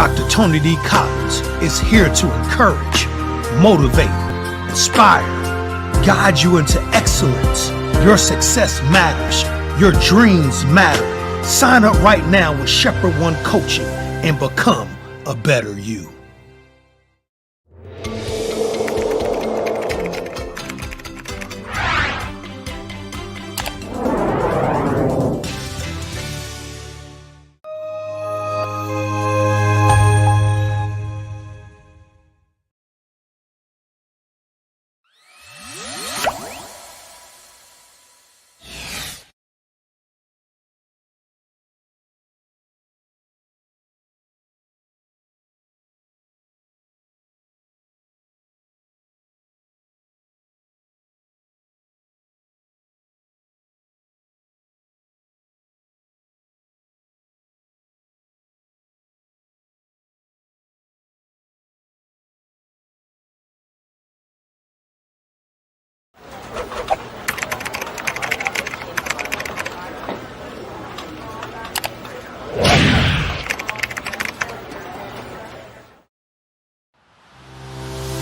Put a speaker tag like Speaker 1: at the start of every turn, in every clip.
Speaker 1: Dr. Tony D. Collins is here to encourage, motivate, inspire, guide you into excellence. Your success matters. Your dreams matter. Sign up right now with Shepherd One Coaching and become a better you.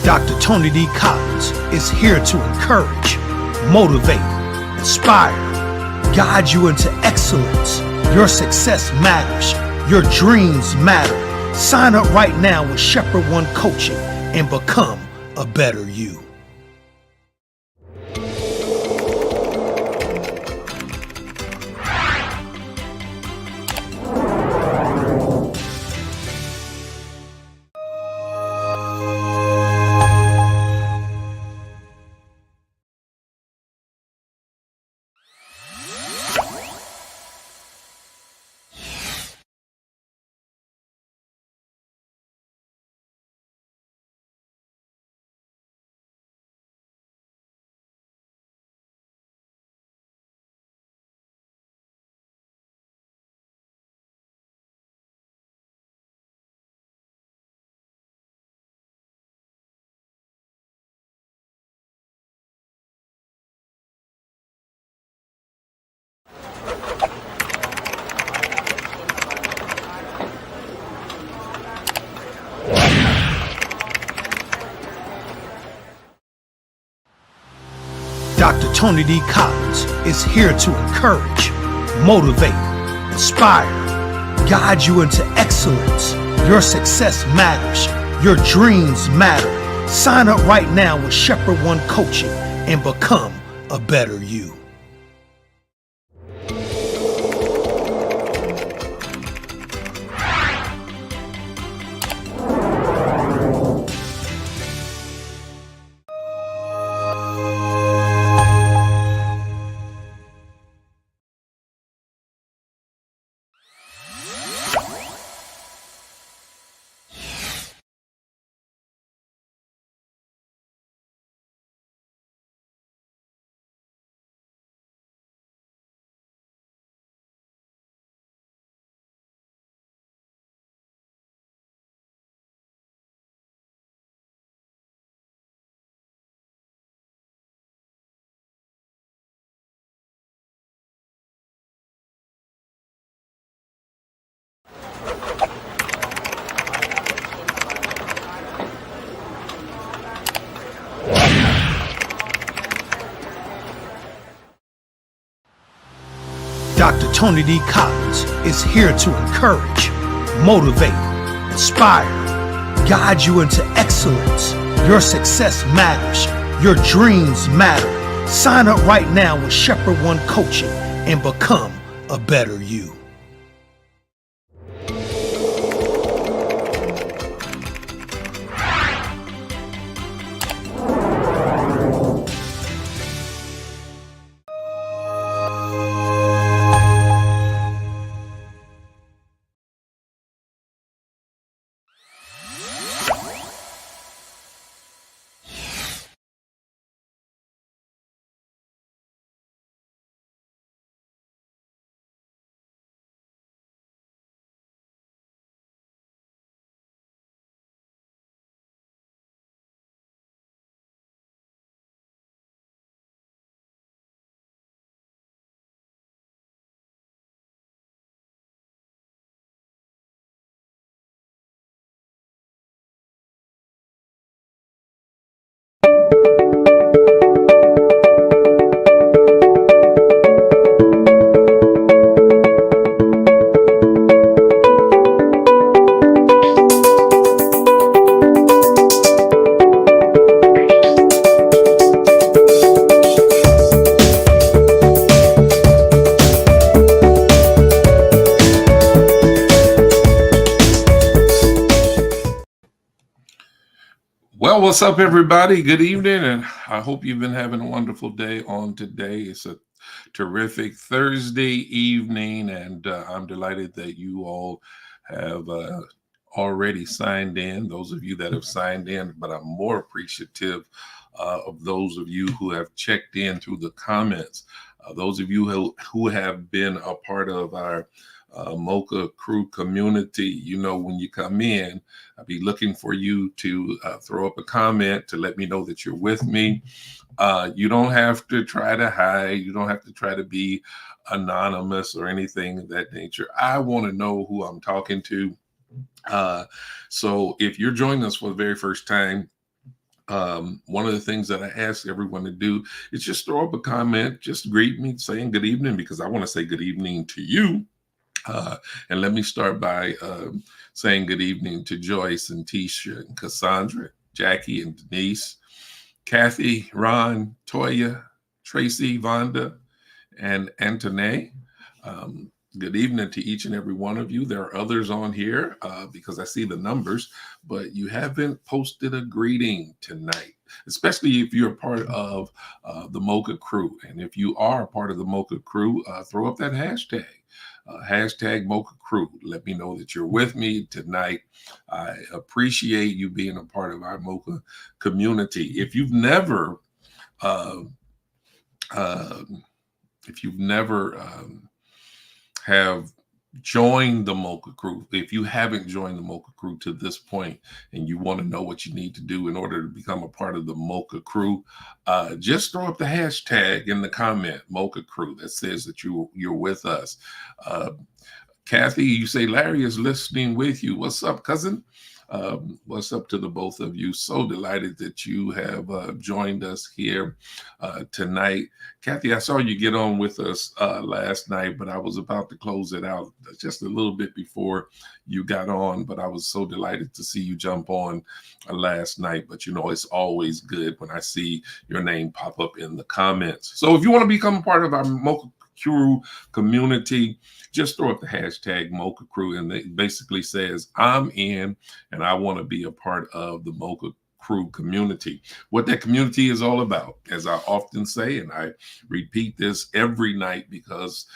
Speaker 1: Dr. Tony D. Collins is here to encourage, motivate, inspire, guide you into excellence. Your success matters. Your dreams matter. Sign up right now with Shepherd One Coaching and become a better you. Dr. Tony D. Collins is here to encourage, motivate, inspire, guide you into excellence. Your success matters. Your dreams matter. Sign up right now with Shepherd One Coaching and become a better you. Dr. Tony D. Collins is here to encourage, motivate, inspire, guide you into excellence. Your success matters. Your dreams matter. Sign up right now with Shepherd One Coaching and become a better you.
Speaker 2: Well, what's up, everybody? Good evening, and I hope you've been having a wonderful day on today. It's a terrific Thursday evening, and I'm delighted that you all have already signed in. Those of you that have signed in, but I'm more appreciative of those of you who have checked in through the comments. Those of you who have been a part of our Mocha crew community, when you come in, I'll be looking for you to throw up a comment to let me know that you're with me. You don't have to try to hide. You don't have to try to be anonymous or anything of that nature. I want to know who I'm talking to. Uh, so if you're joining us for the very first time, one of the things that I ask everyone to do is just throw up a comment, just greet me saying good evening, because I want to say good evening to you. And let me start by saying good evening to Joyce and Tisha and Cassandra, Jackie and Denise, Kathy, Ron, Toya, Tracy, Vonda, and Antoine. Good evening to each and every one of you. There are others on here because I see the numbers, but you haven't posted a greeting tonight, especially if you're a part of the Mocha crew. And if you are a part of the Mocha crew, throw up that hashtag. Hashtag Mocha Crew. Let me know that you're with me tonight. I appreciate you being a part of our Mocha community. Uh, uh, if you've never have joined the Mocha Crew, if you haven't joined the Mocha Crew to this point and you want to know what you need to do in order to become a part of the Mocha Crew, just throw up the hashtag in the comment, Mocha Crew, that says that you're with us. Uh, Kathy, you say Larry is listening with you. What's up, cousin? What's up to the both of you? So delighted that you have joined us here tonight. Kathy, I saw you get on with us last night, but I was about to close it out just a little bit before you got on. But I was so delighted to see you jump on last night. But it's always good when I see your name pop up in the comments. So if you want to become a part of our Mocha Crew community, just throw up the hashtag Mocha Crew, and it basically says I'm in and I want to be a part of the Mocha Crew community. What that community is all about, as I often say, and I repeat this every night because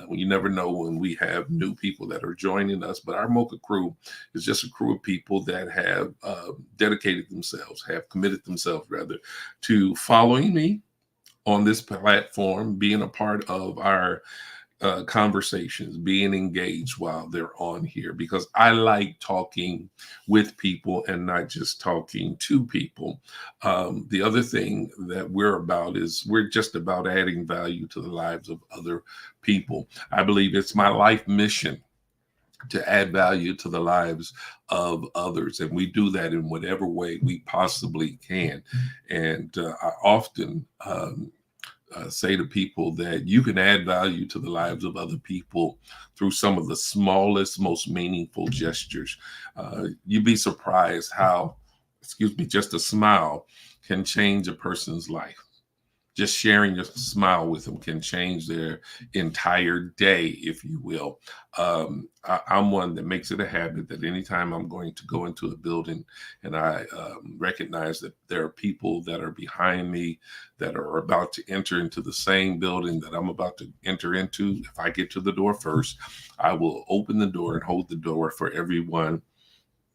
Speaker 2: you never know when we have new people that are joining us, but our Mocha Crew is just a crew of people that have dedicated themselves, have committed themselves rather, to following me on this platform, being a part of our conversations, being engaged while they're on here, because I like talking with people and not just talking to people. The other thing that we're about is we're just about adding value to the lives of other people. I believe it's my life mission to add value to the lives of others. And we do that in whatever way we possibly can. And I often say to people that you can add value to the lives of other people through some of the smallest, most meaningful gestures. You'd be surprised how, just a smile can change a person's life. Just sharing your smile with them can change their entire day, if you will. I'm one that makes it a habit that anytime I'm going to go into a building and I recognize that there are people that are behind me that are about to enter into the same building that I'm about to enter into, if I get to the door first, I will open the door and hold the door for everyone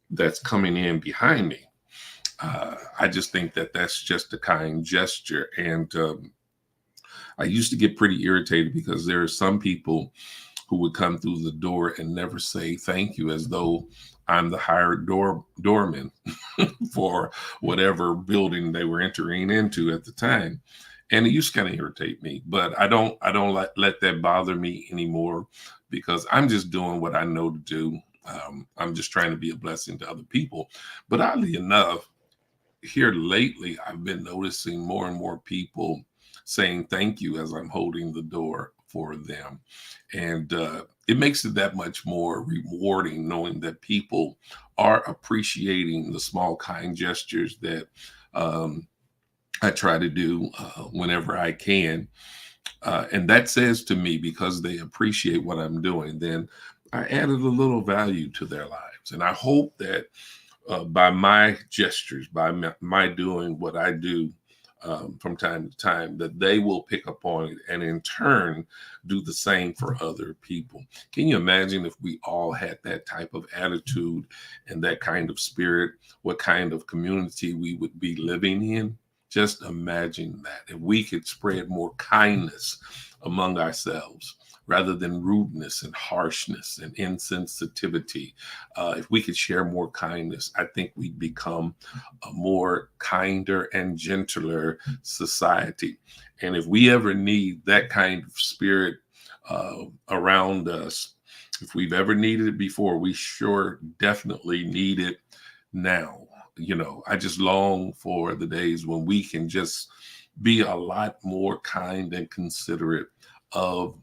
Speaker 2: that's coming in behind me. I just think that that's just a kind gesture. And I used to get pretty irritated because there are some people who would come through the door and never say thank you, as though I'm the hired doorman for whatever building they were entering into at the time. And it used to kind of irritate me, but I don't let that bother me anymore, because I'm just doing what I know to do. I'm just trying to be a blessing to other people. But oddly enough, here lately, I've been noticing more and more people saying thank you as I'm holding the door for them. And it makes it that much more rewarding knowing that people are appreciating the small, kind gestures that I try to do whenever I can. And that says to me, because they appreciate what I'm doing, then I added a little value to their lives. And I hope that by my gestures, by my doing what I do from time to time, that they will pick up on it and in turn do the same for other people. Can you imagine if we all had that type of attitude and that kind of spirit, what kind of community we would be living in? Just imagine that. If we could spread more kindness among ourselves rather than rudeness and harshness and insensitivity, if we could share more kindness, I think we'd become a more kinder and gentler society. And if we ever need that kind of spirit around us, if we've ever needed it before, we sure definitely need it now. I just long for the days when we can just be a lot more kind and considerate of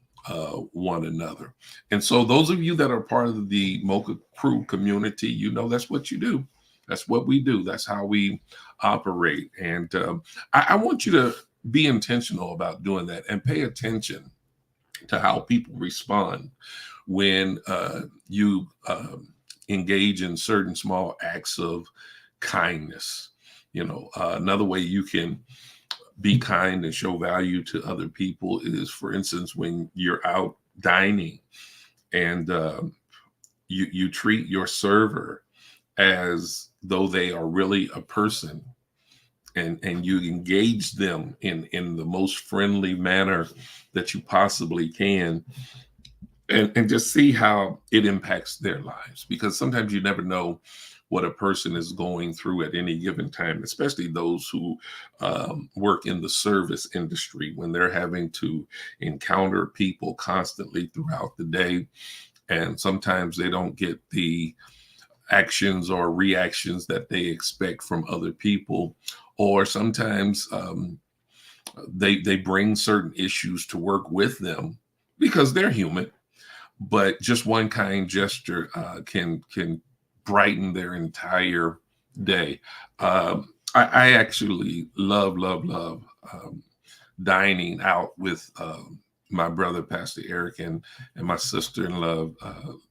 Speaker 2: one another. And so those of you that are part of the Mocha Crew community, that's what you do. That's what we do. That's how we operate. And I want you to be intentional about doing that and pay attention to how people respond when you engage in certain small acts of kindness. Another way you can be kind and show value to other people is, for instance, when you're out dining and you treat your server as though they are really a person, and you engage them in the most friendly manner that you possibly can, and just see how it impacts their lives. Because sometimes you never know what a person is going through at any given time, especially those who work in the service industry, when they're having to encounter people constantly throughout the day. And sometimes they don't get the actions or reactions that they expect from other people. Or sometimes they bring certain issues to work with them because they're human. But just one kind gesture can brighten their entire day. I actually love dining out with my brother, Pastor Eric, and my sister-in-law,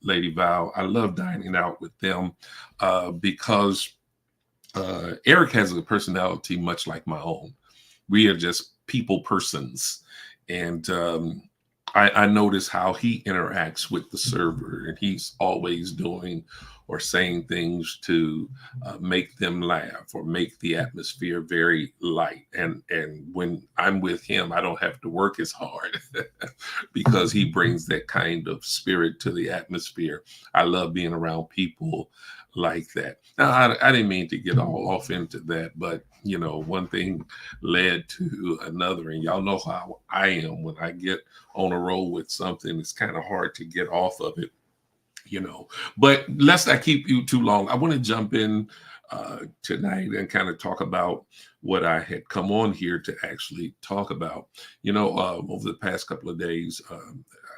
Speaker 2: Lady Val. I love dining out with them because Eric has a personality much like my own. We are just people persons. And I notice how he interacts with the server, and he's always doing or saying things to make them laugh or make the atmosphere very light. And when I'm with him, I don't have to work as hard because he brings that kind of spirit to the atmosphere. I love being around people like that. Now, I didn't mean to get all off into that, but one thing led to another, and y'all know how I am. When I get on a roll with something, it's kind of hard to get off of it, but let's not keep you too long. I want to jump in tonight and kind of talk about what I had come on here to actually talk about. Over the past couple of days,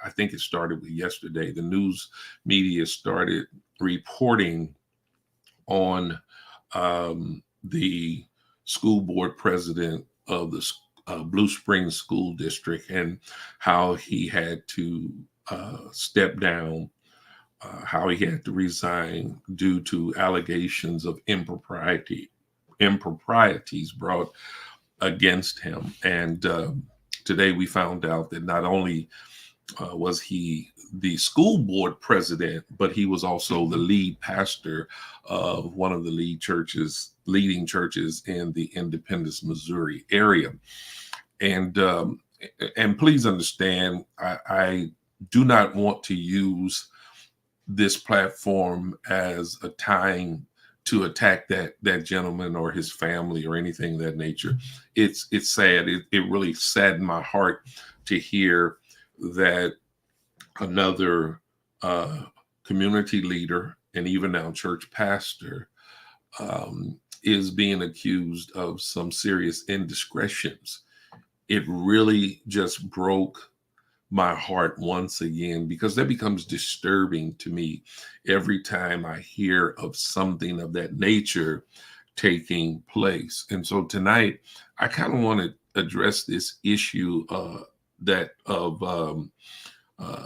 Speaker 2: I think it started with yesterday, the news media started reporting on the school board president of the Blue Springs School District and how he had to step down, how he had to resign due to allegations of improprieties brought against him. And today we found out that not only was he the school board president, but he was also the lead pastor of one of the leading churches in the Independence, Missouri area. And please understand, I do not want to use this platform as a time to attack that gentleman or his family or anything of that nature. It's sad. It really saddened my heart to hear that another community leader and even now church pastor is being accused of some serious indiscretions. It really just broke my heart once again, because that becomes disturbing to me every time I hear of something of that nature taking place. And so tonight, I kind of want to address this issue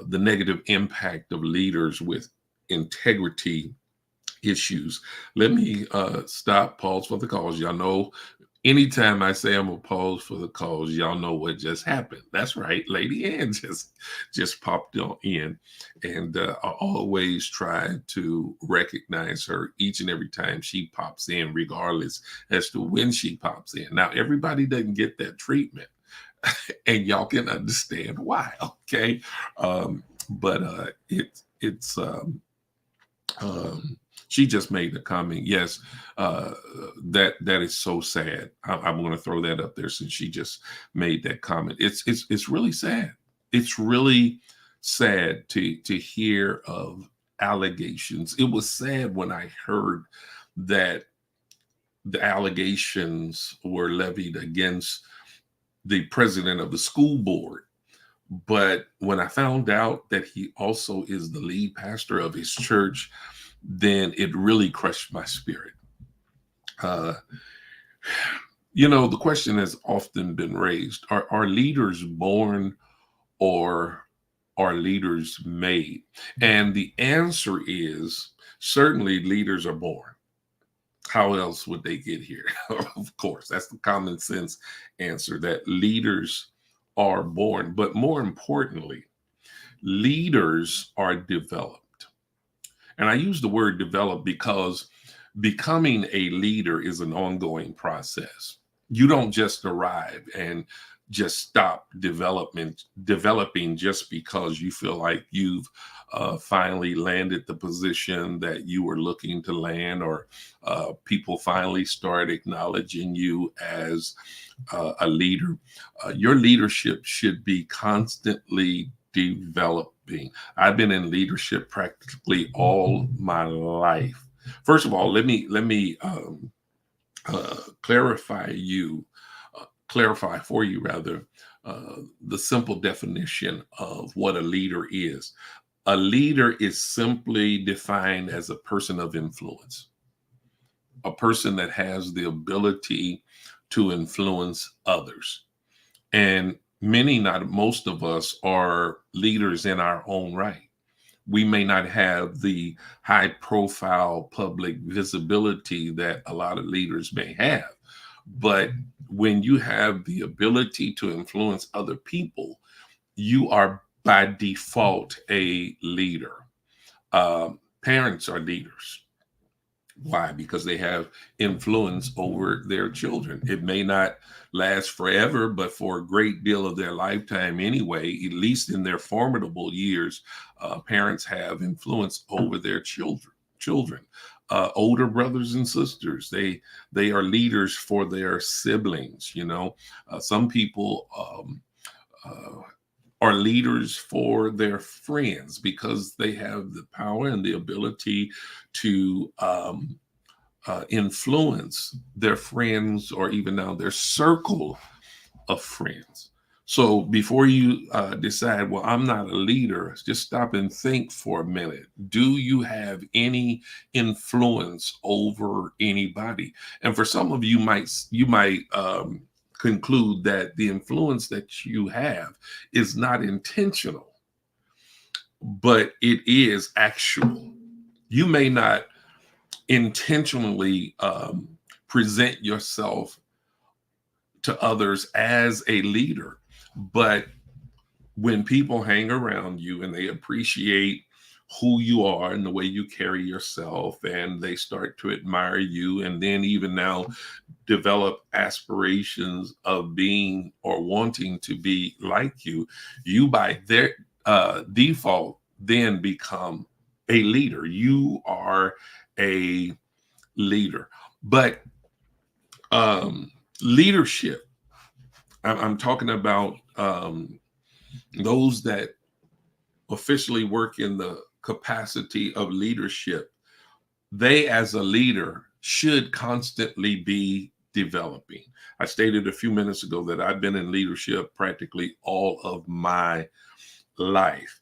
Speaker 2: the negative impact of leaders with integrity issues. Let me stop, pause for the cause. Y'all know anytime I say I'm gonna pause for the cause, y'all know what just happened. That's right, Lady Ann just popped on in, and I always try to recognize her each and every time she pops in, regardless as to when she pops in. Now, everybody doesn't get that treatment, and y'all can understand why. Okay, but it's um, she just made a comment. Yes, that is so sad. I'm going to throw that up there since she just made that comment. It's really sad. It's really sad to hear of allegations. It was sad when I heard that the allegations were levied against the president of the school board. But when I found out that he also is the lead pastor of his church, then it really crushed my spirit. Uh, the question has often been raised: Are leaders born, or are leaders made? And the answer is certainly leaders are born. How else would they get here? Of course, that's the common sense answer, that leaders are born. But more importantly, leaders are developed. And I use the word develop because becoming a leader is an ongoing process. You don't just arrive and just stop developing just because you feel like you've finally landed the position that you were looking to land, or people finally start acknowledging you as a leader. Your leadership should be constantly developing. I've been in leadership practically all my life. First of all, let me clarify for you rather, the simple definition of what a leader is. A leader is simply defined as a person of influence, a person that has the ability to influence others. And many, not most of us, are leaders in our own right. We may not have the high profile public visibility that a lot of leaders may have. But when you have the ability to influence other people, you are by default a leader. Parents are leaders. Why? Because they have influence over their children. It may not last forever, but for a great deal of their lifetime anyway, at least in their formidable years, parents have influence over their children. Older brothers and sisters, they are leaders for their siblings. Some people are leaders for their friends because they have the power and the ability to influence their friends, or even now their circle of friends. So before you decide, well, I'm not a leader, just stop and think for a minute. Do you have any influence over anybody? And for some of you, you might conclude that the influence that you have is not intentional, but it is actual. You may not intentionally present yourself to others as a leader, but when people hang around you and they appreciate who you are and the way you carry yourself, and they start to admire you, and then even now develop aspirations of being or wanting to be like you, you by their default then become a leader. You are a leader. But leadership, I'm talking about those that officially work in the capacity of leadership. They, as a leader, should constantly be developing. I stated a few minutes ago that I've been in leadership practically all of my life.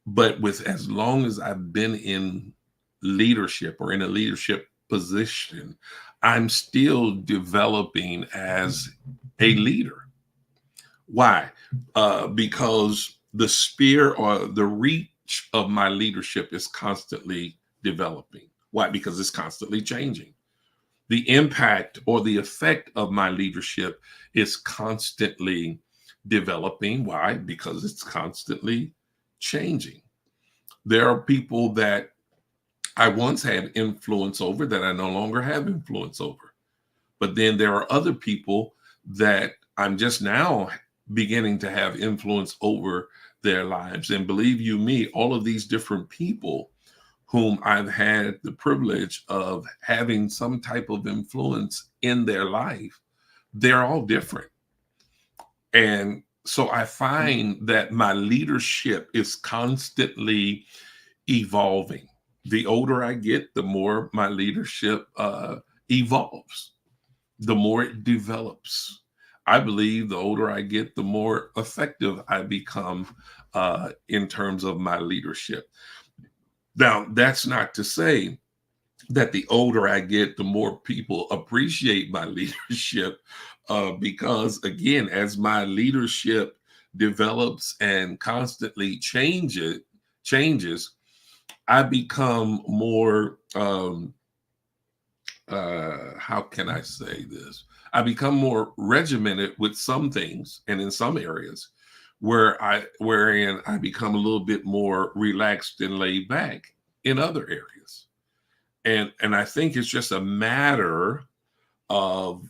Speaker 2: But with as long as I've been in leadership or in a leadership position, I'm still developing as a leader. Why? Because the sphere or the reach of my leadership is constantly developing. Why? Because it's constantly changing. The impact or the effect of my leadership is constantly developing. Why? Because it's constantly changing. There are people that I once had influence over that I no longer have influence over. But then there are other people that I'm just now beginning to have influence over their lives. And believe you me, all of these different people whom I've had the privilege of having some type of influence in their life, they're all different. And so I find that my leadership is constantly evolving. The older I get, the more my leadership evolves, the more it develops. I believe the older I get, the more effective I become in terms of my leadership. Now, that's not to say that the older I get, the more people appreciate my leadership, because again, as my leadership develops and constantly changes, I become more. How can I say this? I become more regimented with some things, and in some areas, wherein I become a little bit more relaxed and laid back in other areas. And I think it's just a matter of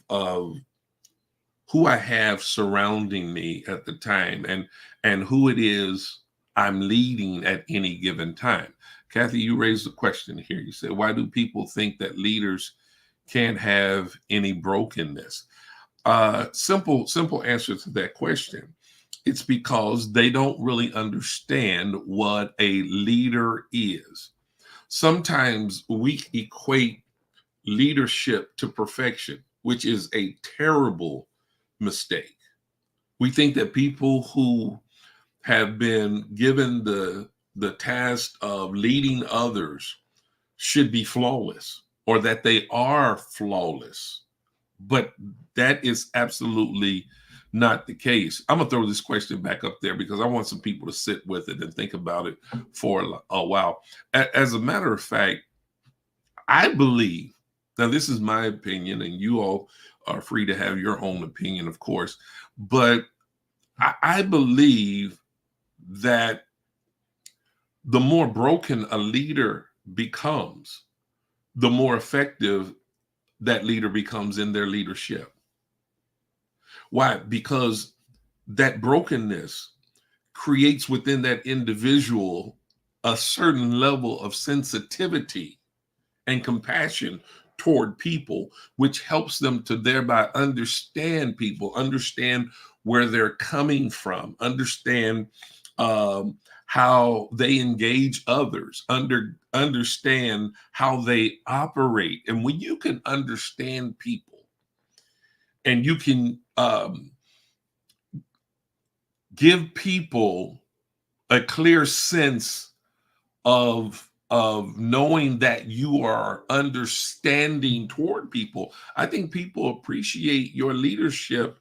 Speaker 2: who I have surrounding me at the time, and who it is I'm leading at any given time. Kathy, you raised a question here. You said, why do people think that leaders can't have any brokenness? Simple answer to that question. It's because they don't really understand what a leader is. Sometimes we equate leadership to perfection, which is a terrible mistake. We think that people who have been given the task of leading others should be flawless, or that they are flawless. But that is absolutely not the case. I'm going to throw this question back up there because I want some people to sit with it and think about it for a while. As a matter of fact, I believe, now this is my opinion, and you all are free to have your own opinion, of course, but I believe that the more broken a leader becomes, the more effective that leader becomes in their leadership. Why? Because that brokenness creates within that individual a certain level of sensitivity and compassion toward people, which helps them to thereby understand people, understand where they're coming from, understand how they engage others, understand how they operate. And when you can understand people and you can give people a clear sense of knowing that you are understanding toward people, I think people appreciate your leadership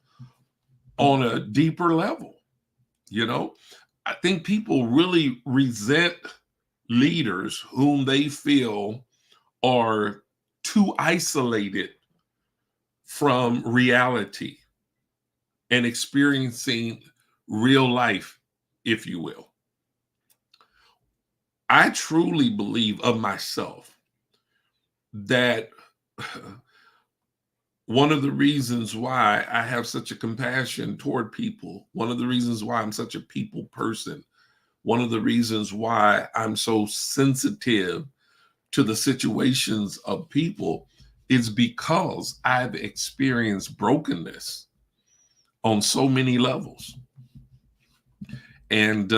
Speaker 2: on a deeper level. You know, I think people really resent leaders whom they feel are too isolated from reality and experiencing real life, if you will. I truly believe of myself that one of the reasons why I have such a compassion toward people, one of the reasons why I'm such a people person, one of the reasons why I'm so sensitive to the situations of people is because I've experienced brokenness on so many levels. And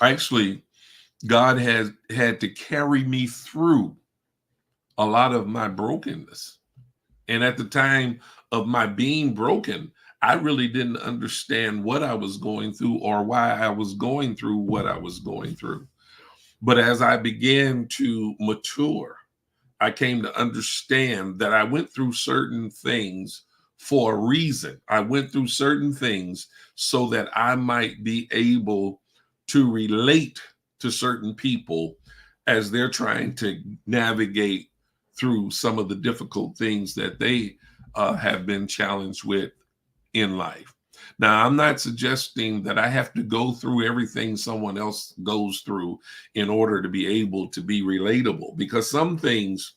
Speaker 2: actually, God has had to carry me through a lot of my brokenness. And at the time of my being broken, I really didn't understand what I was going through or why I was going through what I was going through. But as I began to mature, I came to understand that I went through certain things for a reason. I went through certain things so that I might be able to relate to certain people as they're trying to navigate through some of the difficult things that they have been challenged with in life. Now, I'm not suggesting that I have to go through everything someone else goes through in order to be able to be relatable, because some things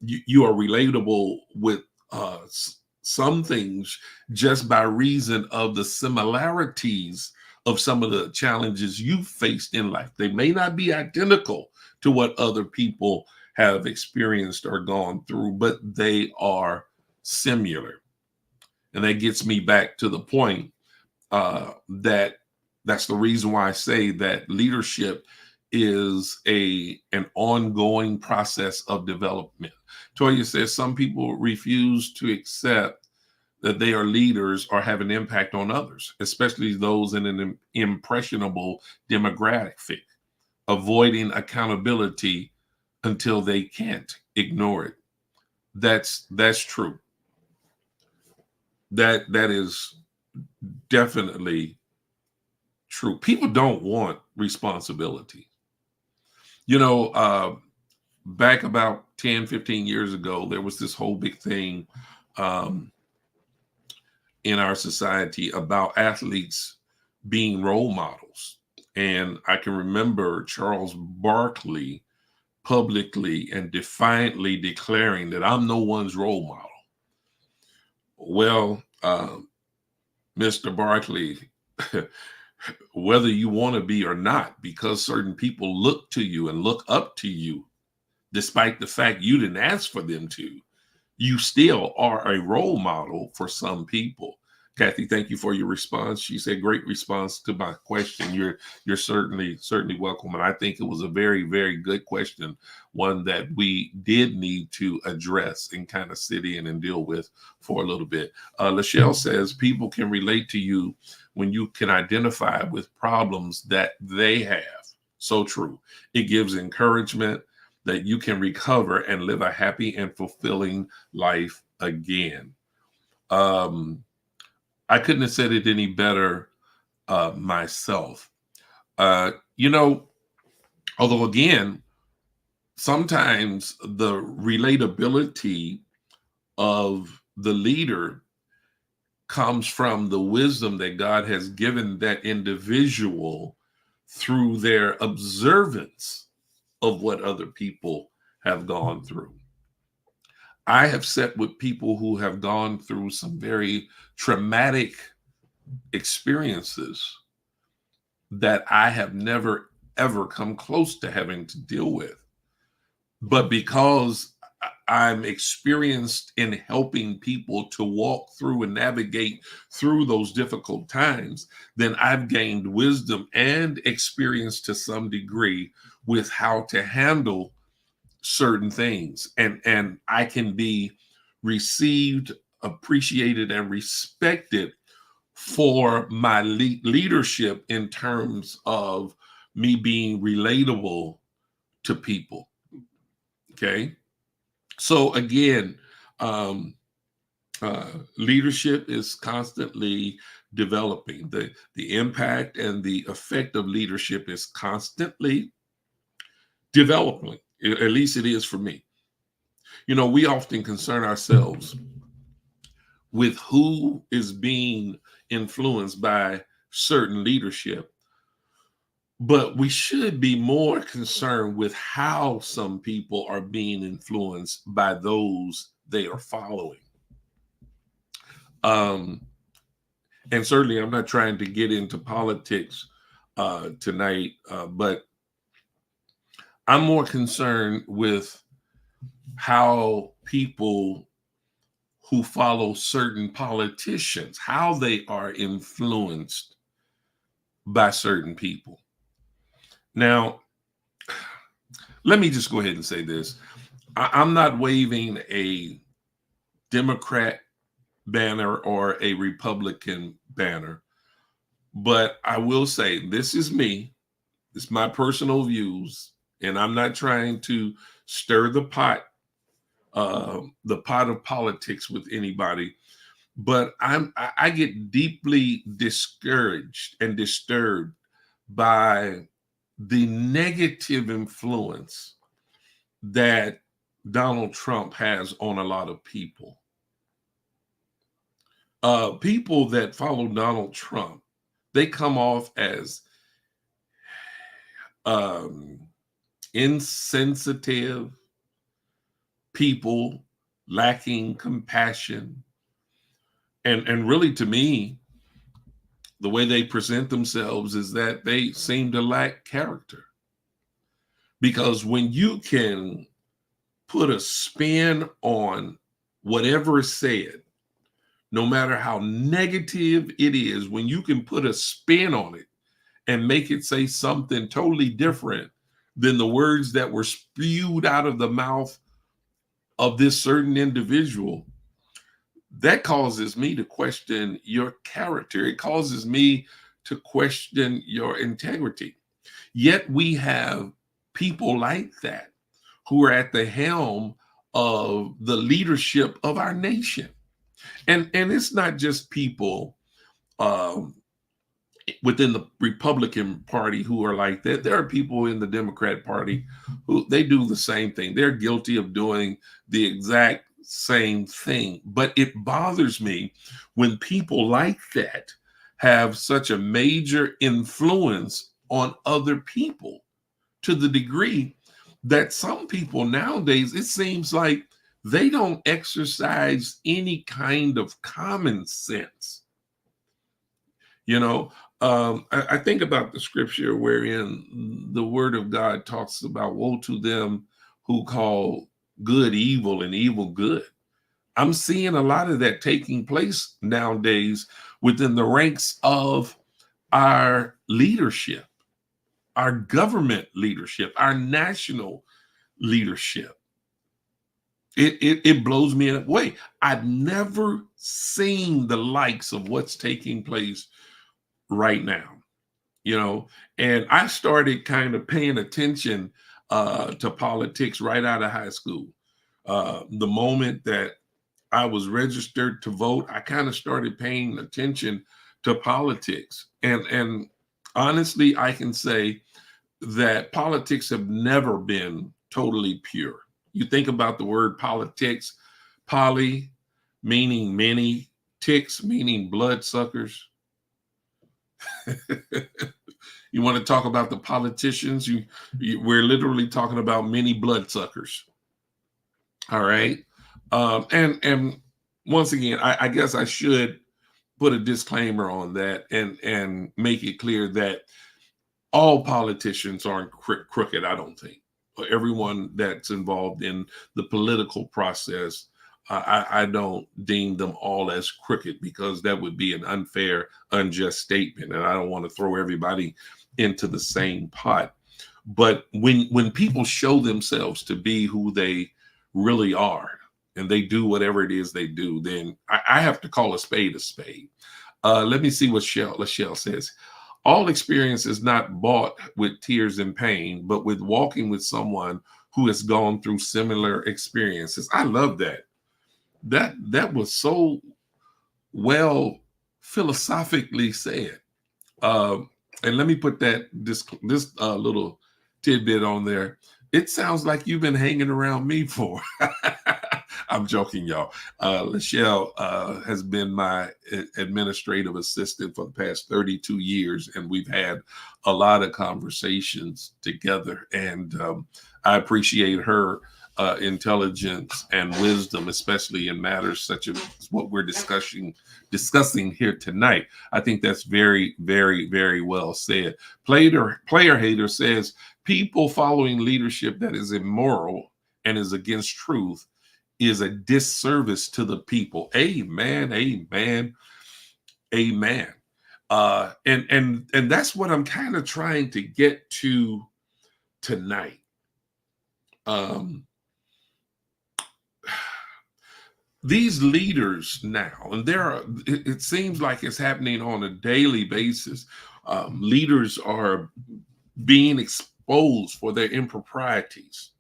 Speaker 2: you are relatable with some things just by reason of the similarities of some of the challenges you faced in life. They may not be identical to what other people have experienced or gone through, but they are similar. And that gets me back to the point that that's the reason why I say that leadership is an ongoing process of development. Toya says some people refuse to accept that they are leaders or have an impact on others, especially those in an impressionable demographic, avoiding accountability until they can't ignore it. That's true. That is definitely true. People don't want responsibility. You know, back about 10, 15 years ago, there was this whole big thing um, in our society about athletes being role models. And I can remember Charles Barkley publicly and defiantly declaring that I'm no one's role model. Well, Mr. Barkley, whether you want to be or not, because certain people look to you and look up to you, despite the fact you didn't ask for them to, you still are a role model for some people. Kathy, thank you for your response. She said, "Great response to my question. You're certainly welcome." And I think it was a very, very good question, one that we did need to address and kind of sit in and deal with for a little bit. Lachelle says, "People can relate to you when you can identify with problems that they have." So true. It gives encouragement that you can recover and live a happy and fulfilling life again. I couldn't have said it any better myself. You know, although again, sometimes the relatability of the leader comes from the wisdom that God has given that individual through their observance of what other people have gone through. I have sat with people who have gone through some very traumatic experiences that I have never, ever come close to having to deal with. But because I'm experienced in helping people to walk through and navigate through those difficult times, then I've gained wisdom and experience to some degree with how to handle certain things, and I can be received, appreciated, and respected for my leadership in terms of me being relatable to people. Okay, so again, um, leadership is constantly developing. The impact and the effect of leadership is constantly developing. At least it is for me. You know, we often concern ourselves with who is being influenced by certain leadership, but we should be more concerned with how some people are being influenced by those they are following. Um, and certainly, I'm not trying to get into politics tonight, but I'm more concerned with how people who follow certain politicians, how they are influenced by certain people. Now, let me just go ahead and say this. I'm not waving a Democrat banner or a Republican banner, but I will say this is me. It's my personal views, and I'm not trying to stir the pot of politics with anybody. But I get deeply discouraged and disturbed by the negative influence that Donald Trump has on a lot of people. People that follow Donald Trump, they come off as um, insensitive people, lacking compassion. And really, to me, the way they present themselves is that they seem to lack character. Because when you can put a spin on whatever is said, no matter how negative it is, when you can put a spin on it and make it say something totally different than the words that were spewed out of the mouth of this certain individual, that causes me to question your character. It causes me to question your integrity. Yet we have people like that who are at the helm of the leadership of our nation. And it's not just people um, within the Republican Party who are like that. There are people in the Democrat Party who they do the same thing. They're guilty of doing the exact same thing. But it bothers me when people like that have such a major influence on other people, to the degree that some people nowadays, it seems like they don't exercise any kind of common sense. You know, I think about the scripture wherein the word of God talks about woe to them who call good evil and evil good. I'm seeing a lot of that taking place nowadays within the ranks of our leadership, our government leadership, our national leadership. It blows me away. I've never seen the likes of what's taking place right now, and I started kind of paying attention to politics right out of high school. The moment that I was registered to vote, I kind of started paying attention to politics. And honestly, I can say that politics have never been totally pure. You think about the word politics, poly meaning many, ticks meaning bloodsuckers. You want to talk about the politicians? We're literally talking about many bloodsuckers. All right. And once again, I guess I should put a disclaimer on that and make it clear that all politicians aren't crooked. I don't think everyone that's involved in the political process, I don't deem them all as crooked, because that would be an unfair, unjust statement, and I don't want to throw everybody into the same pot. But when people show themselves to be who they really are, and they do whatever it is they do, then I have to call a spade a spade. Let me see what Lachelle says. All experience is not bought with tears and pain, but with walking with someone who has gone through similar experiences. I love that. That was so well philosophically said. And let me put this little tidbit on there. It sounds like you've been hanging around me for. I'm joking, y'all. Lachelle has been my administrative assistant for the past 32 years, and we've had a lot of conversations together. And I appreciate her intelligence and wisdom, especially in matters such as what we're discussing here tonight. I think that's very, very, very well said. Player Hater says, people following leadership that is immoral and is against truth is a disservice to the people. Amen, amen, amen. And that's what I'm kind of trying to get to tonight. These leaders now, and it seems like it's happening on a daily basis. Leaders are being exposed for their improprieties,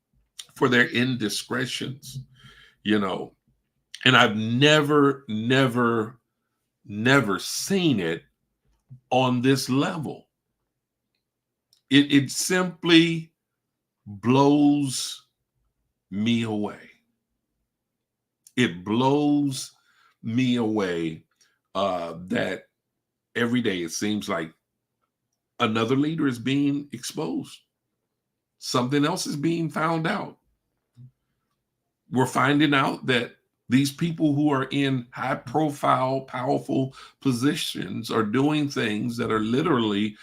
Speaker 2: for their indiscretions, and I've never seen it on this level. It simply blows me away. It blows me away that every day it seems like another leader is being exposed. Something else is being found out. We're finding out that these people who are in high profile, powerful positions are doing things that are literally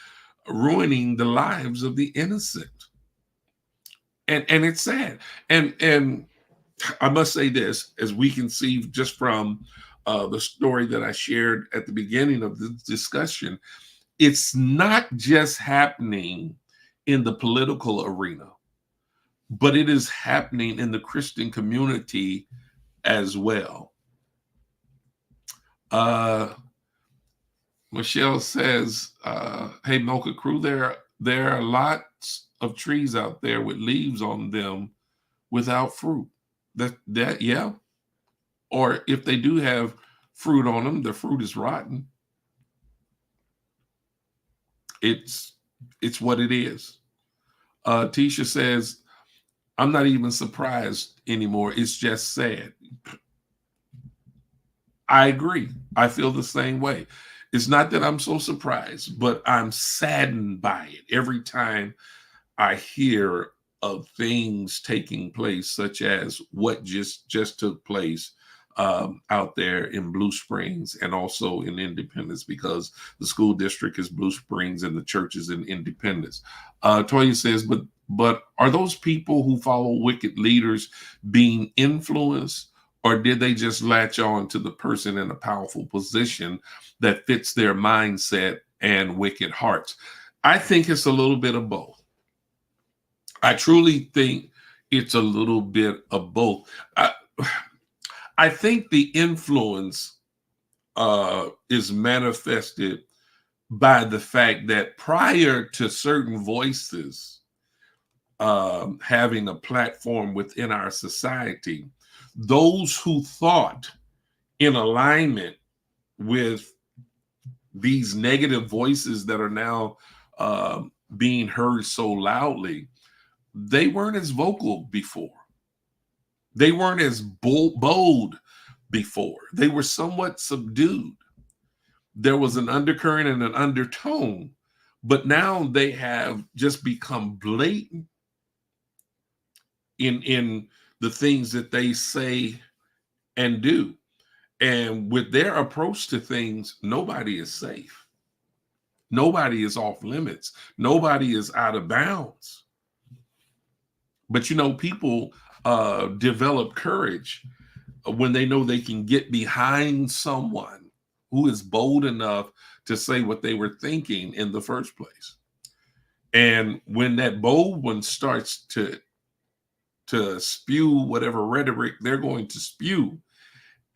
Speaker 2: ruining the lives of the innocent. And it's sad. And I must say this, as we can see just from the story that I shared at the beginning of the discussion, it's not just happening in the political arena, but it is happening in the Christian community as well. Uh, Michelle says, "Hey, Mocha Crew, there are lots of trees out there with leaves on them without fruit. That yeah, or if they do have fruit on them, the fruit is rotten. It's it's what it is." Tisha says, "I'm not even surprised anymore. It's just sad." I agree. I feel the same way. It's not that I'm so surprised, but I'm saddened by it every time I hear of things taking place, such as what just took place out there in Blue Springs and also in Independence, because the school district is Blue Springs and the church is in Independence. Toya says, but are those people who follow wicked leaders being influenced, or did they just latch on to the person in a powerful position that fits their mindset and wicked hearts? I think it's a little bit of both. I truly think it's a little bit of both. I think the influence is manifested by the fact that prior to certain voices having a platform within our society, those who thought in alignment with these negative voices that are now being heard so loudly, they weren't as vocal before. They weren't as bold before. They were somewhat subdued. There was an undercurrent and an undertone, but now they have just become blatant in the things that they say and do. And with their approach to things, nobody is safe. Nobody is off limits. Nobody is out of bounds. But people develop courage when they know they can get behind someone who is bold enough to say what they were thinking in the first place. And when that bold one starts to spew whatever rhetoric they're going to spew,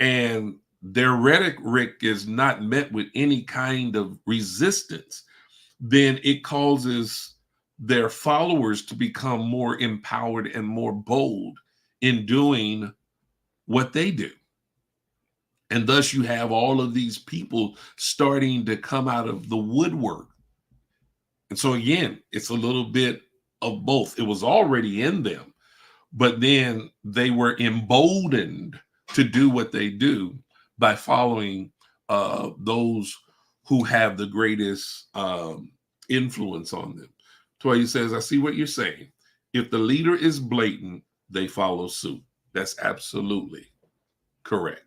Speaker 2: and their rhetoric is not met with any kind of resistance, then it causes their followers to become more empowered and more bold in doing what they do. And thus you have all of these people starting to come out of the woodwork. And so again, it's a little bit of both. It was already in them, but then they were emboldened to do what they do by following those who have the greatest influence on them. Toya says, "I see what you're saying. If the leader is blatant, they follow suit." That's absolutely correct.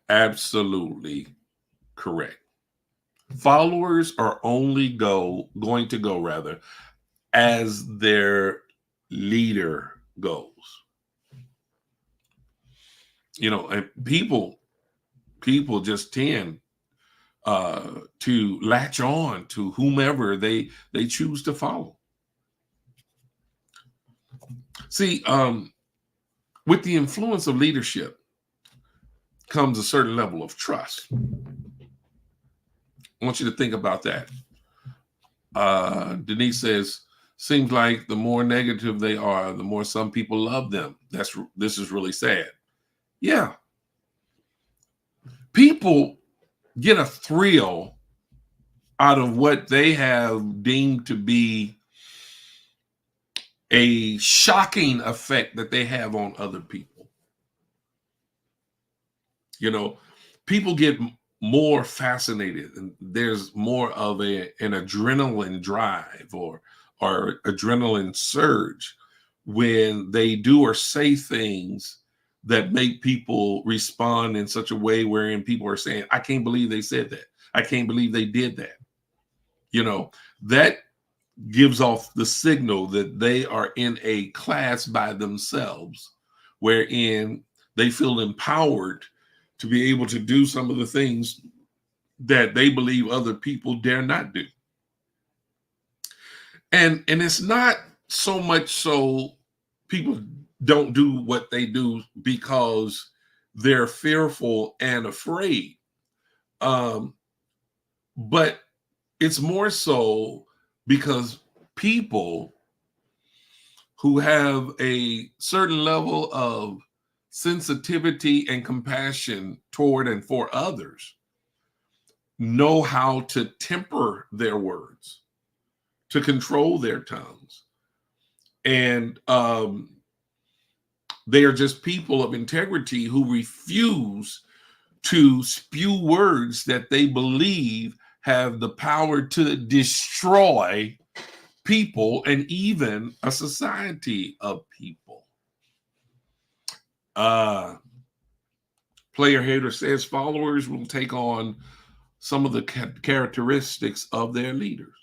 Speaker 2: Absolutely correct. Followers are only going to go rather as their leader goes. And people just tend to latch on to whomever they choose to follow. See, with the influence of leadership comes a certain level of trust. I want you to think about that. Denise says, "Seems like the more negative they are, the more some people love them. This is really sad." Yeah. People get a thrill out of what they have deemed to be a shocking effect that they have on other people. You know, people get more fascinated, and there's more of an adrenaline drive or adrenaline surge when they do or say things that make people respond in such a way wherein people are saying, I can't believe they said that. I can't believe they did that. You know, that gives off the signal that they are in a class by themselves, wherein they feel empowered to be able to do some of the things that they believe other people dare not do. And it's not so much so people don't do what they do because they're fearful and afraid. Um, but it's more so because people who have a certain level of sensitivity and compassion toward and for others know how to temper their words, to control their tongues. And they are just people of integrity who refuse to spew words that they believe have the power to destroy people and even a society of people. Player Hater says followers will take on some of the characteristics of their leaders.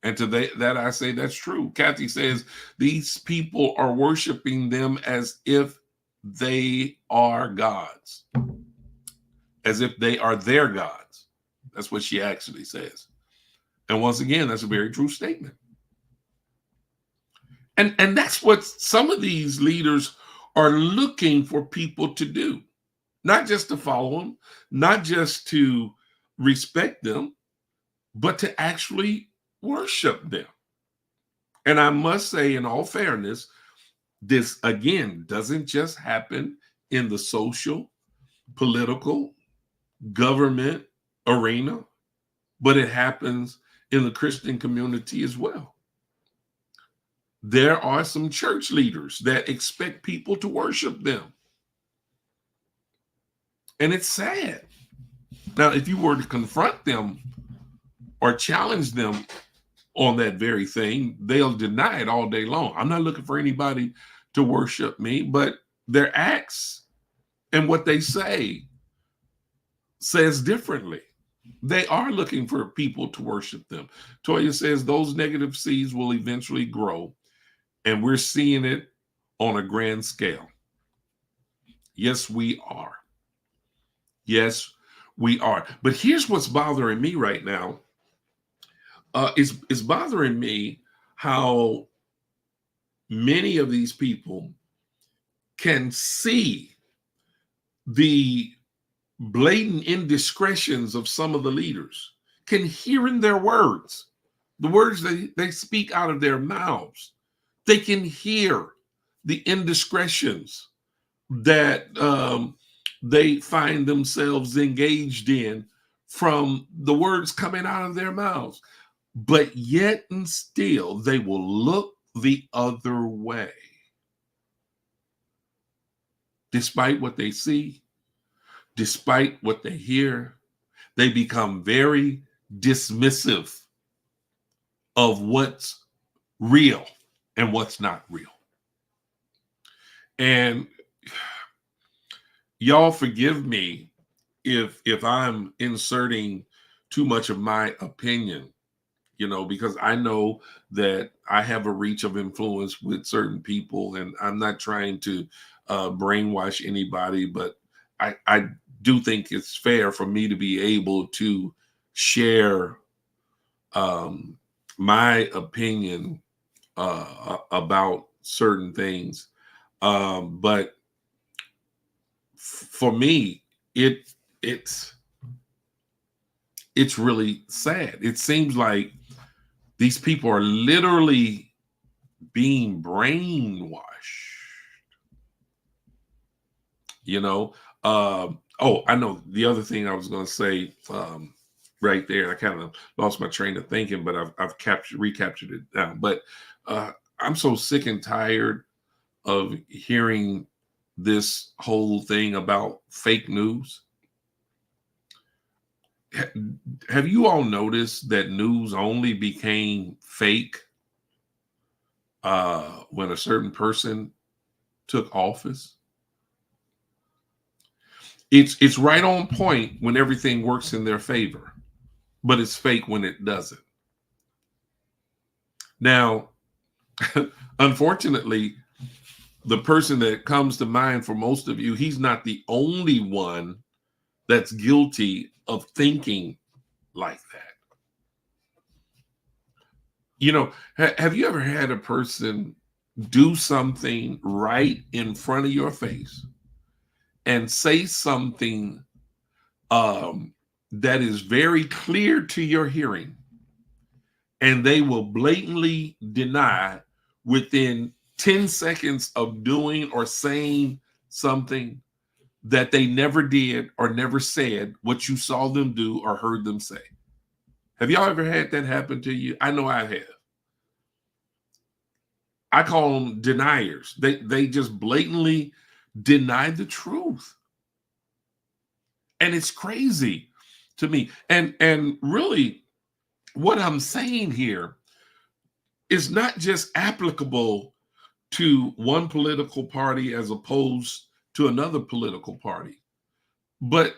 Speaker 2: And to that I say that's true. Kathy says these people are worshiping them as if they are gods, as if they are their gods. That's what she actually says. And once again, that's a very true statement. And that's what some of these leaders are looking for people to do. Not just to follow them, not just to respect them, but to actually worship them. And I must say, in all fairness, this again doesn't just happen in the social, political, government arena, but it happens in the Christian community as well. There are some church leaders that expect people to worship them. And it's sad. Now, if you were to confront them or challenge them on that very thing, they'll deny it all day long. I'm not looking for anybody to worship me, but their acts and what they say says differently. They are looking for people to worship them. Toya says those negative seeds will eventually grow, and we're seeing it on a grand scale. Yes, we are. Yes, we are. But here's what's bothering me right now. It's bothering me how many of these people can see the blatant indiscretions of some of the leaders, can hear in their words, the words they speak out of their mouths. They can hear the indiscretions that they find themselves engaged in from the words coming out of their mouths. But yet and still, they will look the other way. Despite what they see, despite what they hear, they become very dismissive of what's real and what's not real. And y'all forgive me if I'm inserting too much of my opinion, because I know that I have a reach of influence with certain people, and I'm not trying to brainwash anybody, but I do think it's fair for me to be able to share my opinion about certain things. But for me, it's really sad. It seems like these people are literally being brainwashed. Oh, I know the other thing I was going to say. right there. I kind of lost my train of thinking, but I've recaptured it now. But I'm so sick and tired of hearing this whole thing about fake news. Have you all noticed that news only became fake when a certain person took office? It's right on point when everything works in their favor, but it's fake when it doesn't. Now, unfortunately, the person that comes to mind for most of you, he's not the only one that's guilty of thinking like that. You know, have you ever had a person do something right in front of your face and say something that is very clear to your hearing, and they will blatantly deny within 10 seconds of doing or saying something that they never did or never said what you saw them do or heard them say? Have y'all ever had that happen to you? I know I have. I call them deniers. They just blatantly deny the truth. And it's crazy to me. And really what I'm saying here is not just applicable to one political party as opposed to another political party. But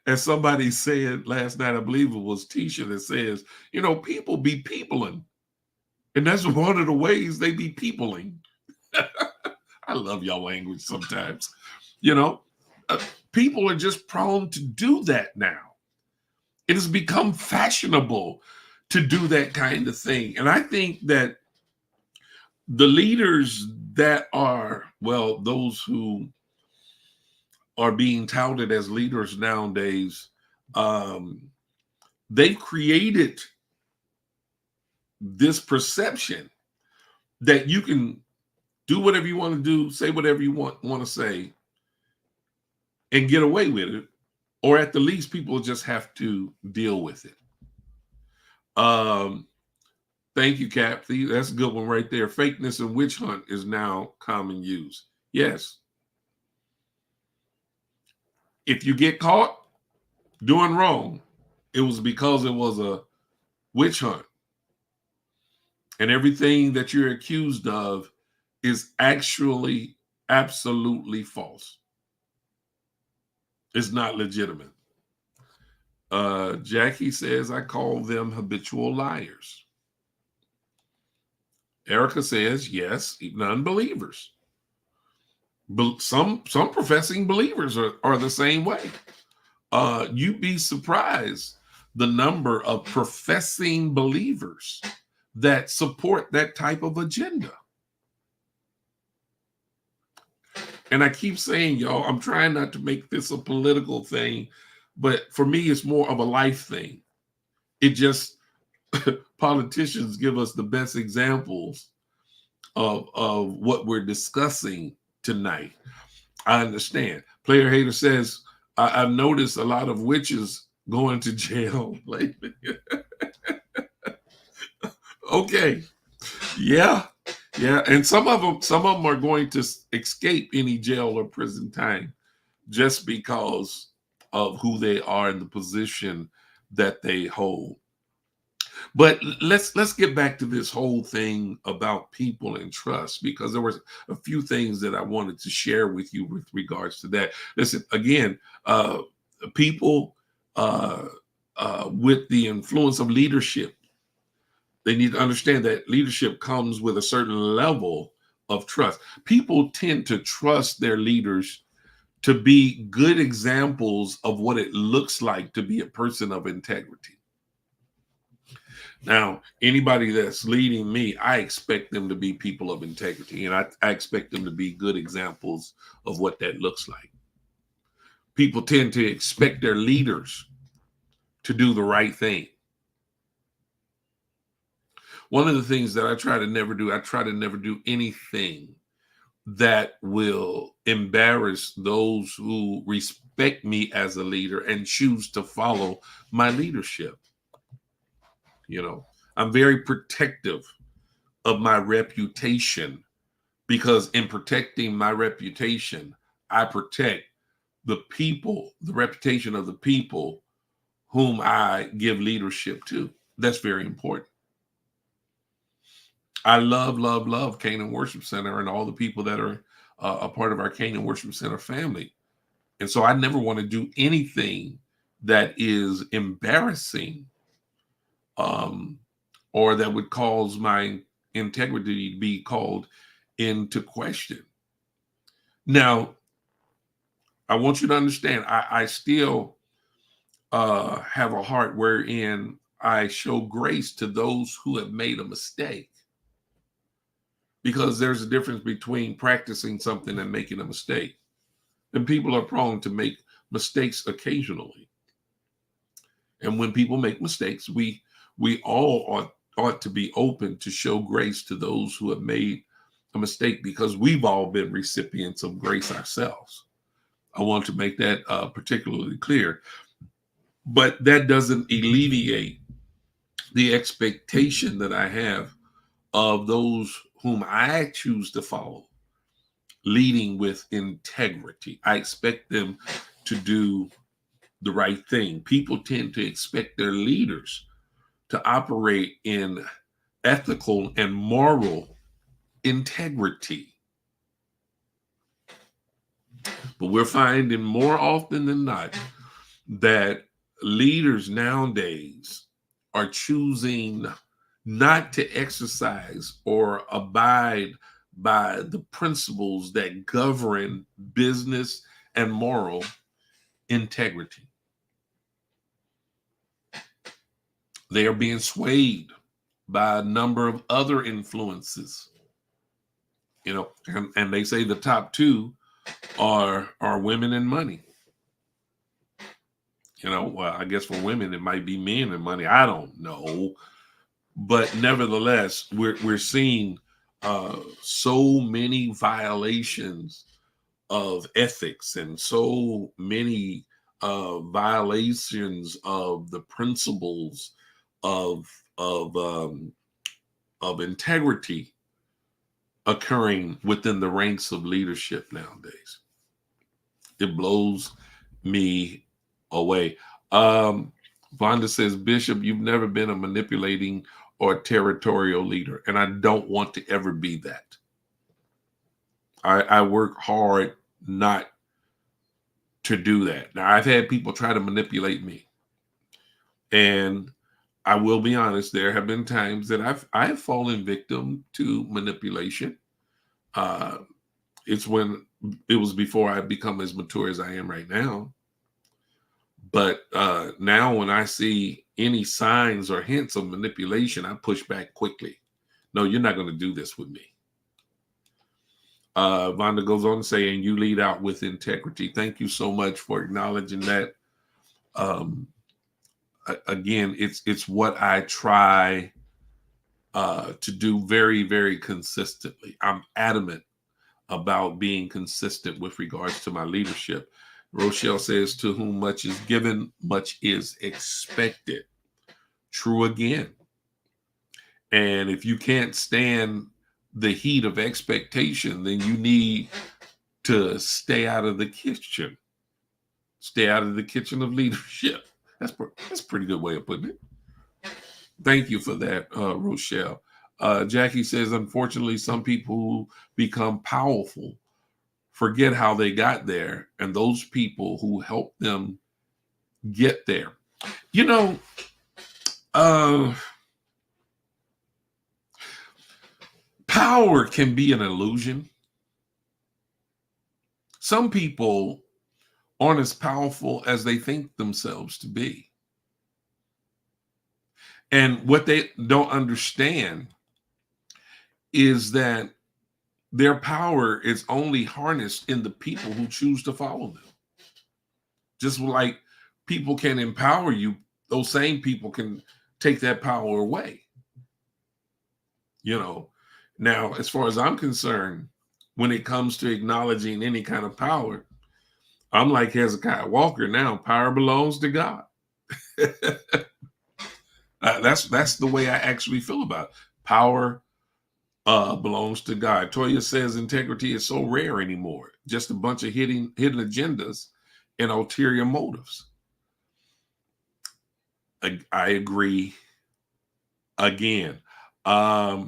Speaker 2: as somebody said last night, I believe it was Tisha, that says, people be peopling. And that's one of the ways they be peopling. I love y'all language sometimes. You know, people are just prone to do that now. It has become fashionable to do that kind of thing. And I think that the leaders that are, well, those who are being touted as leaders nowadays, they've created this perception that you can do whatever you want to do, say whatever you want to say, and get away with it. Or at the least, people just have to deal with it. Thank you, Cap. That's a good one right there. Fakeness and witch hunt is now common use. Yes. If you get caught doing wrong, it was because it was a witch hunt. And everything that you're accused of is actually absolutely false. It's not legitimate. Jackie says, I call them habitual liars. Erica says, yes, even unbelievers. Some professing believers are the same way. You'd be surprised the number of professing believers that support that type of agenda. And I keep saying, y'all, I'm trying not to make this a political thing, but for me, it's more of a life thing. It just, politicians give us the best examples of what we're discussing tonight. I understand. Player Hater says, I've noticed a lot of witches going to jail lately. Okay. Yeah. And some of them are going to escape any jail or prison time just because of who they are and the position that they hold. But let's get back to this whole thing about people and trust, because there was a few things that I wanted to share with you with regards to that. Listen, again, people with the influence of leadership, they need to understand that leadership comes with a certain level of trust. People tend to trust their leaders to be good examples of what it looks like to be a person of integrity. Now, anybody that's leading me, I expect them to be people of integrity, and I expect them to be good examples of what that looks like. People tend to expect their leaders to do the right thing. One of the things that I try to never do anything that will embarrass those who respect me as a leader and choose to follow my leadership. You know, I'm very protective of my reputation because in protecting my reputation, I protect the people, the reputation of the people whom I give leadership to. That's very important. I love Canaan Worship Center and all the people that are a part of our Canaan Worship Center family. And so I never want to do anything that is embarrassing um, or that would cause my integrity to be called into question. Now, I want you to understand, I still have a heart wherein I show grace to those who have made a mistake. Because there's a difference between practicing something and making a mistake. And people are prone to make mistakes occasionally. And when people make mistakes, we all ought to be open to show grace to those who have made a mistake because we've all been recipients of grace ourselves. I want to make that particularly clear. But that doesn't alleviate the expectation that I have of those whom I choose to follow, leading with integrity. I expect them to do the right thing. People tend to expect their leaders to operate in ethical and moral integrity. But we're finding more often than not that leaders nowadays are choosing not to exercise or abide by the principles that govern business and moral integrity. They are being swayed by a number of other influences, you know, and they say the top two are women and money. You know, well, I guess for women it might be men and money. I don't know, but nevertheless, we're seeing so many violations of ethics and so many violations of the principles of of um, of integrity occurring within the ranks of leadership nowadays. It blows me away. Vonda says, Bishop, you've never been a manipulating or territorial leader, and I don't want to ever be that. I work hard not to do that. Now, I've had people try to manipulate me, and I will be honest, there have been times that I've fallen victim to manipulation. It's when it was before I become as mature as I am right now. But now when I see any signs or hints of manipulation, I push back quickly. No, you're not going to do this with me. Vonda goes on saying, you lead out with integrity. Thank you so much for acknowledging that. Again, it's what I try to do very, very consistently. I'm adamant about being consistent with regards to my leadership. Rochelle says, to whom much is given, much is expected. True again. And if you can't stand the heat of expectation, then you need to stay out of the kitchen. Stay out of the kitchen of leadership. That's a pretty good way of putting it. Thank you for that, Rochelle. Jackie says, unfortunately, some people who become powerful forget how they got there, and those people who help them get there. You know, power can be an illusion. Some people aren't as powerful as they think themselves to be. And what they don't understand is that their power is only harnessed in the people who choose to follow them. Just like people can empower you, those same people can take that power away. You know, now, as far as I'm concerned, when it comes to acknowledging any kind of power. I'm like Hezekiah Walker now. Power belongs to God. That's the way I actually feel about it. Power belongs to God. Toya says integrity is so rare anymore. Just a bunch of hidden agendas and ulterior motives. I agree. Again, player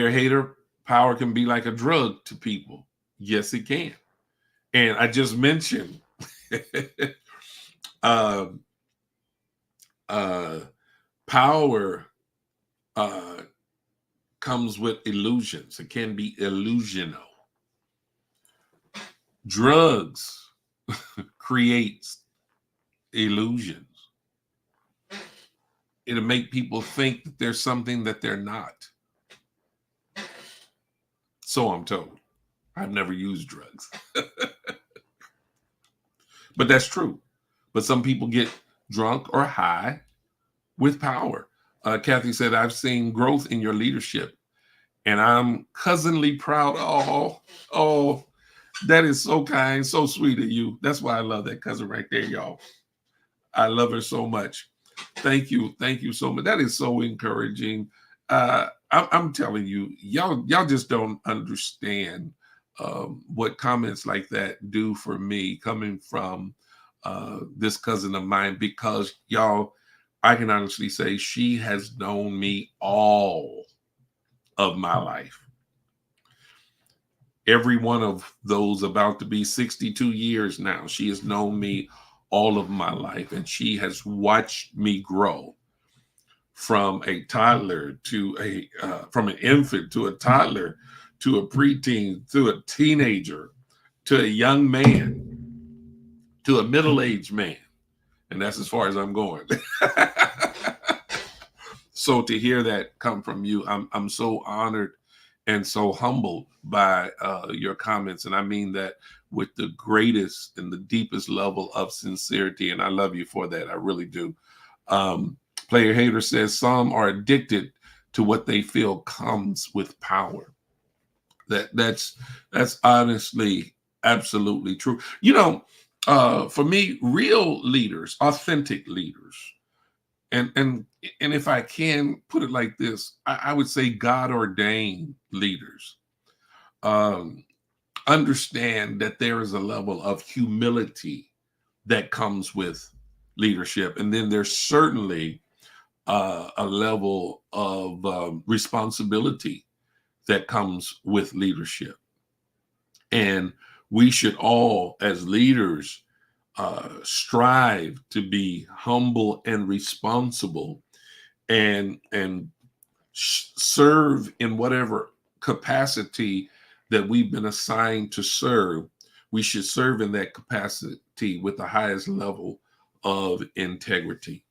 Speaker 2: hater, power can be like a drug to people. Yes, it can. And I just mentioned power comes with illusions. It can be illusional. Drugs creates illusions. It'll make people think that there's something that they're not. So I'm told. I've never used drugs. But that's true. But some people get drunk or high with power. Kathy said, I've seen growth in your leadership, and I'm cousinly proud. Oh, that is so kind, so sweet of you. That's why I love that cousin right there, y'all. I love her so much. Thank you so much. That is so encouraging. I'm telling you, y'all just don't understand what comments like that do for me coming from this cousin of mine, because y'all, I can honestly say she has known me all of my life. Every one of those about to be 62 years now, she has known me all of my life, and she has watched me grow from a toddler to from an infant to a toddler to a preteen to a teenager to a young man to a middle-aged man. And that's as far as I'm going. So to hear that come from you, I'm so honored and so humbled by your comments. And I mean that with the greatest and the deepest level of sincerity. And I love you for that. I really do. Player Hater says some are addicted to what they feel comes with power. That's honestly absolutely true. You know, for me, real leaders, authentic leaders, and if I can put it like this, I would say God ordained leaders understand that there is a level of humility that comes with leadership, and then there's certainly a level of responsibility that comes with leadership. And we should all, as leaders, strive to be humble and responsible and serve in whatever capacity that we've been assigned to serve. We should serve in that capacity with the highest level of integrity.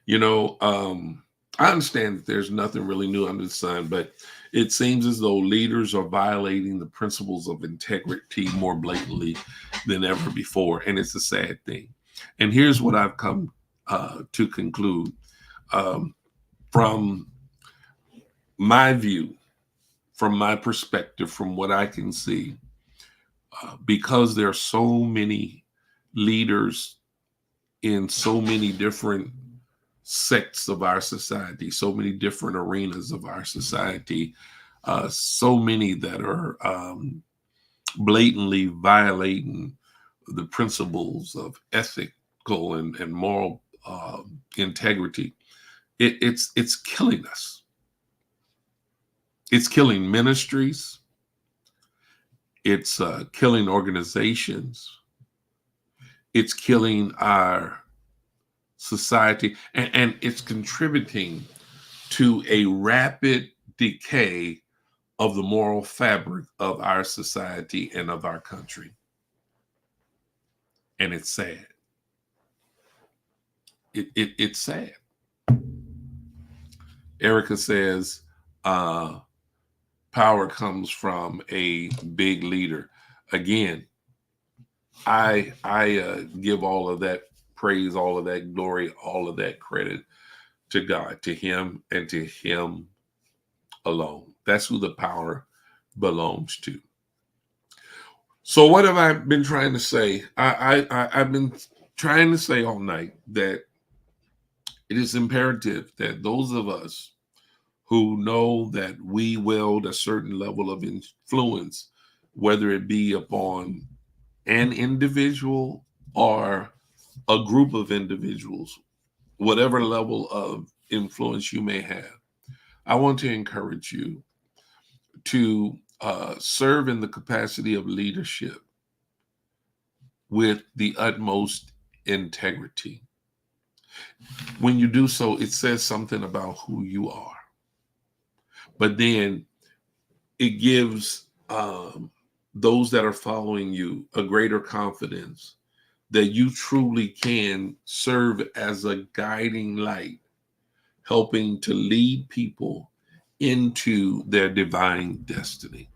Speaker 2: You know, I understand that there's nothing really new under the sun, but it seems as though leaders are violating the principles of integrity more blatantly than ever before. And it's a sad thing. And here's what I've come to conclude from my view, from my perspective, from what I can see, because there are so many leaders in so many different sects of our society, so many different arenas of our society, so many that are blatantly violating the principles of ethical and moral integrity. It's killing us. It's killing ministries. It's killing organizations. It's killing our society, and it's contributing to a rapid decay of the moral fabric of our society and of our country. And it's sad. It's sad. Erica says, power comes from a big leader. Again, I give all of that praise, all of that glory, all of that credit to God, to him and to him alone. That's who the power belongs to. So what have I been trying to say? I've been trying to say all night that it is imperative that those of us who know that we wield a certain level of influence, whether it be upon an individual or a group of individuals, whatever level of influence you may have, I want to encourage you to serve in the capacity of leadership with the utmost integrity. When you do so, it says something about who you are. But then it gives those that are following you a greater confidence that you truly can serve as a guiding light, helping to lead people into their divine destiny.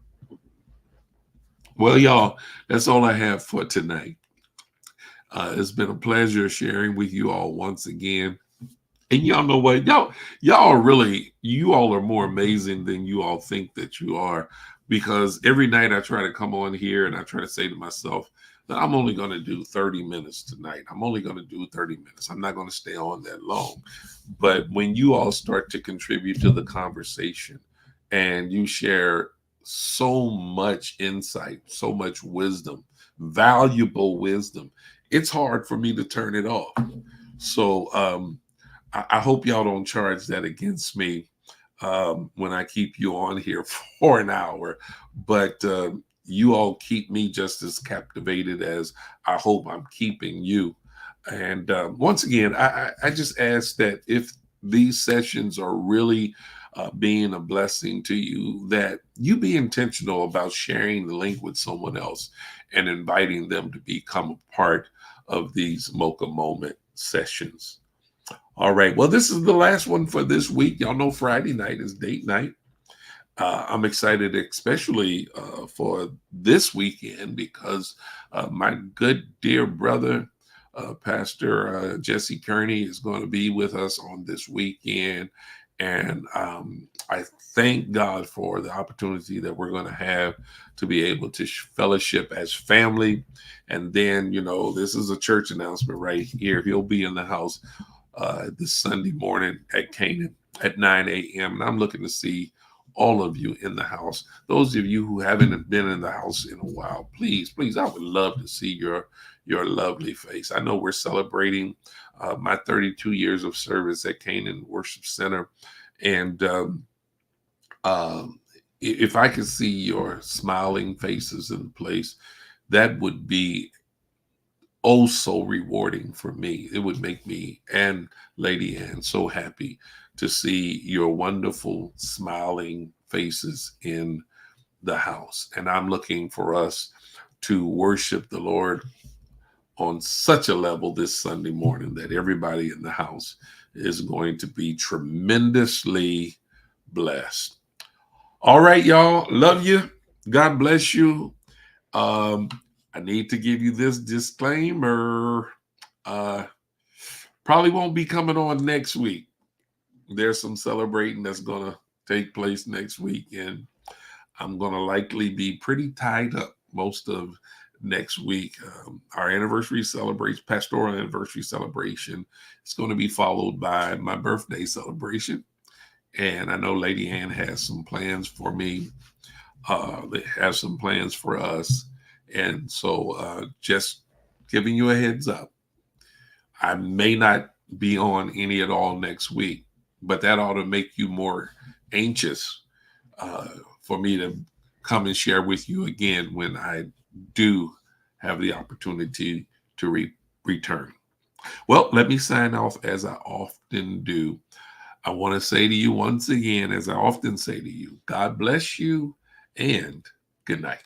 Speaker 2: Well, y'all, that's all I have for tonight. It's been a pleasure sharing with you all once again. And y'all know what? You all are more amazing than you all think that you are. Because every night I try to come on here and I try to say to myself that I'm only going to do 30 minutes tonight. I'm only going to do 30 minutes. I'm not going to stay on that long. But when you all start to contribute to the conversation and you share so much insight, so much wisdom, valuable wisdom, it's hard for me to turn it off. So I hope y'all don't charge that against me when I keep you on here for an hour. But you all keep me just as captivated as I hope I'm keeping you. And once again, I just ask that if these sessions are really being a blessing to you, that you be intentional about sharing the link with someone else and inviting them to become a part of these Mocha Moment sessions. All right. Well, this is the last one for this week. Y'all know Friday night is date night. I'm excited, especially for this weekend, because my good dear brother, Pastor Jesse Kearney, is going to be with us on this weekend. And I thank God for the opportunity that we're going to have to be able to fellowship as family. And then, this is a church announcement right here. He'll be in the house this Sunday morning at Canaan at 9 a.m. And I'm looking to see all of you in the house. Those of you who haven't been in the house in a while, please, I would love to see your lovely face. I know we're celebrating my 32 years of service at Canaan Worship Center. And if I could see your smiling faces in the place, that would be oh so rewarding for me. It would make me and Lady Ann so happy to see your wonderful smiling faces in the house. And I'm looking for us to worship the Lord on such a level this Sunday morning that everybody in the house is going to be tremendously blessed. All right, y'all. Love you. God bless you. I need to give you this disclaimer. Probably won't be coming on next week. There's some celebrating that's going to take place next week, and I'm going to likely be pretty tied up most of next week. Our anniversary celebration, pastoral anniversary celebration, is going to be followed by my birthday celebration. And I know Lady Ann has some plans for me. They have some plans for us. And so just giving you a heads up, I may not be on any at all next week, but that ought to make you more anxious for me to come and share with you again when I do have the opportunity to return. Well, let me sign off as I often do. I want to say to you once again, as I often say to you, God bless you and good night.